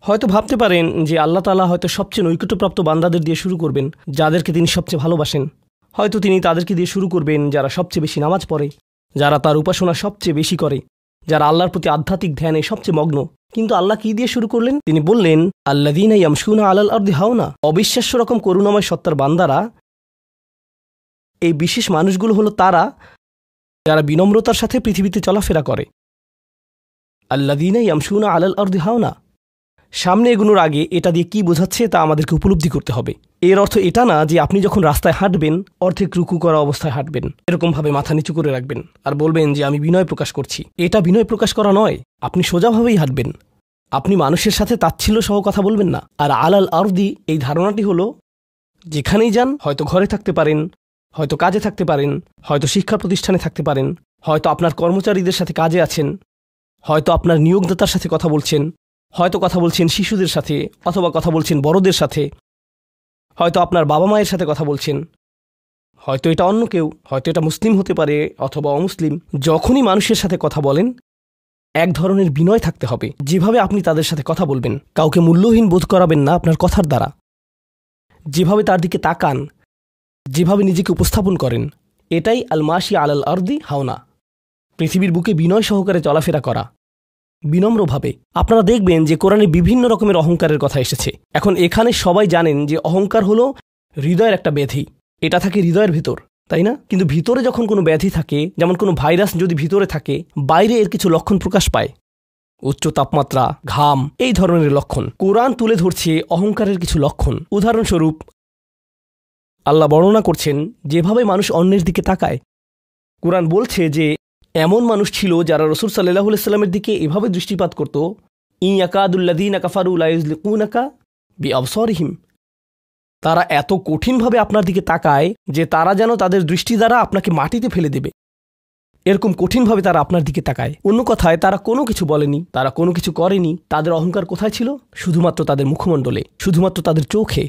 হয়তো ভাবতে পারেন যে আল্লাহ তাআলা হয়তো সবচেয়ে নৈকট্যপ্রাপ্ত বান্দাদের দিয়ে শুরু করবেন, যাদেরকে তিনি সবচেয়ে ভালোবাসেন। হয়তো তিনি তাদেরকে দিয়ে শুরু করবেন যারা সবচেয়ে বেশি নামাজ পড়ে, যারা তার উপাসনা সবচেয়ে বেশি করে, যারা আল্লাহর প্রতি আধ্যাত্মিক ধ্যানে সবচেয়ে মগ্ন। কিন্তু আল্লাহ কি দিয়ে শুরু করলেন? তিনি বললেন, আল্লাযীনা ইয়ামশুনা আলাল আরদি হাওনা। অবিশ্বাস্য রকম করুণাময় সত্তার বান্দারা, এই বিশেষ মানুষগুলো হলো তারা যারা বিনম্রতার সাথে পৃথিবীতে চলাফেরা করে। আল্লাযীনা ইয়ামশুনা আলাল আরদি হাওনা। সামনে এগোনোর আগে এটা দিয়ে কি বোঝাচ্ছে তা আমাদেরকে উপলব্ধি করতে হবে। এর অর্থ এটা না যে আপনি যখন রাস্তায় হাঁটবেন অর্ধেক রুকু করা অবস্থায় হাঁটবেন, এরকমভাবে মাথা নিচু করে রাখবেন আর বলবেন যে আমি বিনয় প্রকাশ করছি। এটা বিনয় প্রকাশ করা নয়। আপনি সোজাভাবেই হাঁটবেন। আপনি মানুষের সাথে তাচ্ছিল্য সহ কথা বলবেন না। আর আলাল আরদি, এই ধারণাটি হলো যেখানেই যান, হয়তো ঘরে থাকতে পারেন, হয়তো কাজে থাকতে পারেন, হয়তো শিক্ষা প্রতিষ্ঠানে থাকতে পারেন, হয়তো আপনার কর্মচারীদের সাথে কাজে আছেন, হয়তো আপনার নিয়োগদাতার সাথে কথা বলছেন, হয়তো কথা বলছেন শিশুদের সাথে, অথবা কথা বলছেন বড়দের সাথে, হয়তো আপনার বাবা মায়ের সাথে কথা বলছেন, হয়তো এটা অন্য কেউ, হয়তো এটা মুসলিম হতে পারে অথবা অমুসলিম। যখনই মানুষের সাথে কথা বলেন এক ধরনের বিনয় থাকতে হবে। যেভাবে আপনি তাদের সাথে কথা বলবেন, কাউকে মূল্যহীন বোধ করাবেন না আপনার কথার দ্বারা। যেভাবে তার দিকে তাকান, যেভাবে নিজেকে উপস্থাপন করেন, এটাই আল মাশি আলাল আরদি হাওনা। পৃথিবীর বুকে বিনয় সহকারে চলাফেরা করা, বিনম্রভাবে। আপনারা দেখবেন যে কোরআনে বিভিন্ন রকমের অহংকারের কথা এসেছে। এখন এখানে সবাই জানেন যে অহংকার হলো হৃদয়ের একটা ব্যাধি। এটা থাকে হৃদয়ের ভিতর, তাই না? কিন্তু ভিতরে যখন কোনো ব্যাধি থাকে, যেমন কোনো ভাইরাস যদি ভিতরে থাকে, বাইরে এর কিছু লক্ষণ প্রকাশ পায়। উচ্চ তাপমাত্রা, ঘাম, এই ধরনের লক্ষণ। কোরআন তুলে ধরছে অহংকারের কিছু লক্ষণ। উদাহরণস্বরূপ আল্লাহ বর্ণনা করছেন যেভাবে মানুষ অন্যের দিকে তাকায়। কোরআন বলছে যে এমন মানুষ ছিল যারা রাসূল সাল্লাল্লাহু আলাইহি ওয়াসাল্লামের দিকে এভাবে দৃষ্টিপাত করত, ইয়াকাদুল্লাযীনা কাফারু লা ইউযলিকুনাকা বিআবসারিহিম। তারা এত কঠিনভাবে আপনার দিকে তাকায় যে তারা যেন তাদের দৃষ্টি দ্বারা আপনাকে মাটিতে ফেলে দেবে। এরকম কঠিনভাবে তারা আপনার দিকে তাকায়। অন্য কথায়, তারা কোনো কিছু বলেনি, তারা কোনো কিছু করেনি। তাদের অহংকার কোথায় ছিল? শুধুমাত্র তাদের মুখমণ্ডলে, শুধুমাত্র তাদের চোখে।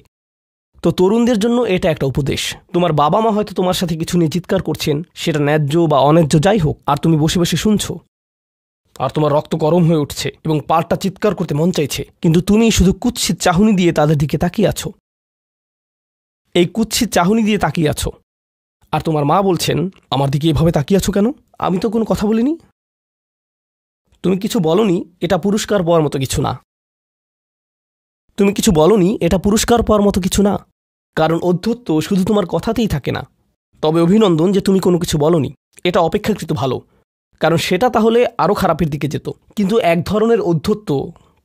তো তরুণদের জন্য এটা একটা উপদেশ। তোমার বাবা মা হয়তো তোমার সাথে কিছু নিয়ে চিৎকার করছেন, সেটা ন্যায্য বা অন্যায্য যাই হোক, আর তুমি বসে বসে শুনছো, আর তোমার রক্ত গরম হয়ে উঠছে এবং পাল্টা চিৎকার করতে মন চাইছে, কিন্তু তুমি শুধু কুৎসিত চাহনি দিয়ে তাদের দিকে তাকিয়ে আছো। এই কুৎসিত চাহনি দিয়ে তাকিয়ে আছো। আর তোমার মা বলছেন, আমার দিকে এভাবে তাকিয়ে আছো কেন? আমি তো কোনো কথা বলিনি। তুমি কিছু বলনি, এটা পুরস্কার পাওয়ার মতো কিছু না। তুমি কিছু বলনি, এটা পুরস্কার পাওয়ার মতো কিছু না। কারণ অধ্যত্ব শুধু তোমার কথাতেই থাকে না। তবে অভিনন্দন যে তুমি কোনো কিছু বলনি, এটা অপেক্ষাকৃত ভালো, কারণ সেটা তাহলে আরও খারাপের দিকে যেত। কিন্তু এক ধরনের অধ্যত্ব,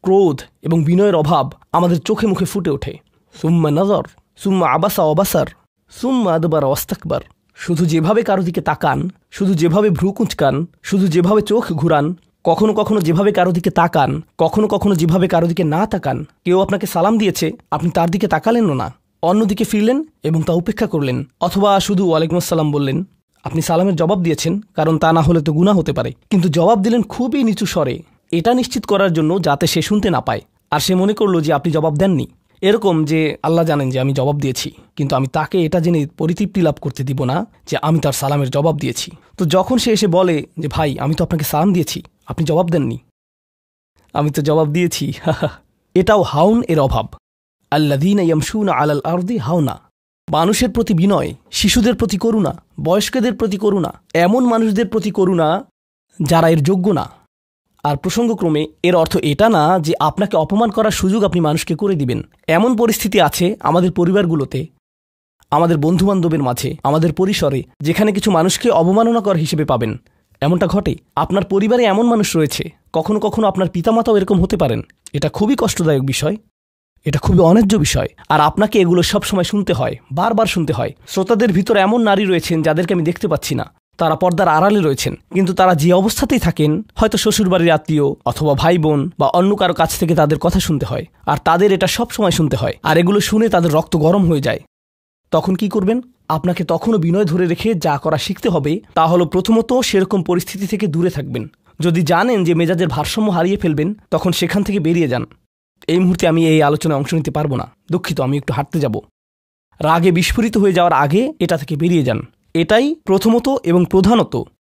ক্রোধ এবং বিনয়ের অভাব আমাদের চোখে মুখে ফুটে ওঠে। সুম্মা নজর, সুম্মা আবাসা অবাসার, সুম্মা আদবার ওয়াস্তাকবার। শুধু যেভাবে কারো দিকে তাকান, শুধু যেভাবে ভ্রু কুঁচকান, শুধু যেভাবে চোখ ঘুরান, কখনো কখনো যেভাবে কারো দিকে তাকান, কখনো কখনো যেভাবে কারো দিকে না তাকান। কেউ আপনাকে সালাম দিয়েছে, আপনি তার দিকে তাকালেন না, অন্যদিকে ফিরলেন এবং তা উপেক্ষা করলেন, অথবা শুধু ওয়ালাইকুম আসসালাম বললেন। আপনি সালামের জবাব দিয়েছেন, কারণ তা না হলে তো গুনাহ হতে পারে, কিন্তু জবাব দিলেন খুবই নিচু স্বরে, এটা নিশ্চিত করার জন্য যাতে সে শুনতে না পায়। আর সে মনে করলো যে আপনি জবাব দেননি। এরকম যে আল্লাহ জানেন যে আমি জবাব দিয়েছি, কিন্তু আমি তাকে এটা জেনে পরিতৃপ্তি লাভ করতে দিব না যে আমি তার সালামের জবাব দিয়েছি। তো যখন সে এসে বলে যে ভাই, আমি তো আপনাকে সালাম দিয়েছি, আপনি জবাব দেননি। আমি তো জবাব দিয়েছি। এটাও হাউন এর অভাব। আল্লাযীনা ইয়ামশুনা আলাল আরদি হাওনা। মানুষের প্রতি বিনয়, শিশুদের প্রতি করুণা, বয়স্কদের প্রতি করুণা, এমন মানুষদের প্রতি করুণা যারা এর যোগ্য না। আর প্রসঙ্গক্রমে এর অর্থ এটা না যে আপনাকে অপমান করার সুযোগ আপনি মানুষকে করে দিবেন। এমন পরিস্থিতি আছে আমাদের পরিবারগুলোতে, আমাদের বন্ধুবান্ধবের মাঝে, আমাদের পরিসরে, যেখানে কিছু মানুষকে অবমাননাকর হিসেবে পাবেন। এমনটা ঘটে। আপনার পরিবারে এমন মানুষ রয়েছে, কখনো কখনো আপনার পিতামাতাও এরকম হতে পারেন। এটা খুবই কষ্টদায়ক বিষয়, এটা খুবই অন্যায্য বিষয়। আর আপনাকে এগুলো সবসময় শুনতে হয়, বারবার শুনতে হয়। শ্রোতাদের ভিতরে এমন নারী রয়েছেন যাদেরকে আমি দেখতে পাচ্ছি না, তারা পর্দার আড়ালে রয়েছেন, কিন্তু তারা যে অবস্থাতেই থাকেন, হয়তো শ্বশুরবাড়ির আত্মীয় অথবা ভাই বোন বা অন্য কারো কাছ থেকে তাদের কথা শুনতে হয়, আর তাদের এটা সব সময় শুনতে হয়, আর এগুলো শুনে তাদের রক্ত গরম হয়ে যায়। তখন কি করবেন? আপনাকে তখনও বিনয় ধরে রেখে যা করা শিখতে হবে তা হলো প্রথমত সেরকম পরিস্থিতি থেকে দূরে থাকবেন। যদি জানেন যে মেজাজের ভারসাম্য হারিয়ে ফেলবেন, তখন সেখান থেকে বেরিয়ে যান। এই মুহূর্তে আমি এই আলোচনায় অংশ নিতে পারবো না, দুঃখিত, আমি একটু হাঁটতে যাব। রাগে বিস্ফোরিত হয়ে যাওয়ার আগে এটা থেকে বেরিয়ে যান। এটাই প্রথমত এবং প্রধানত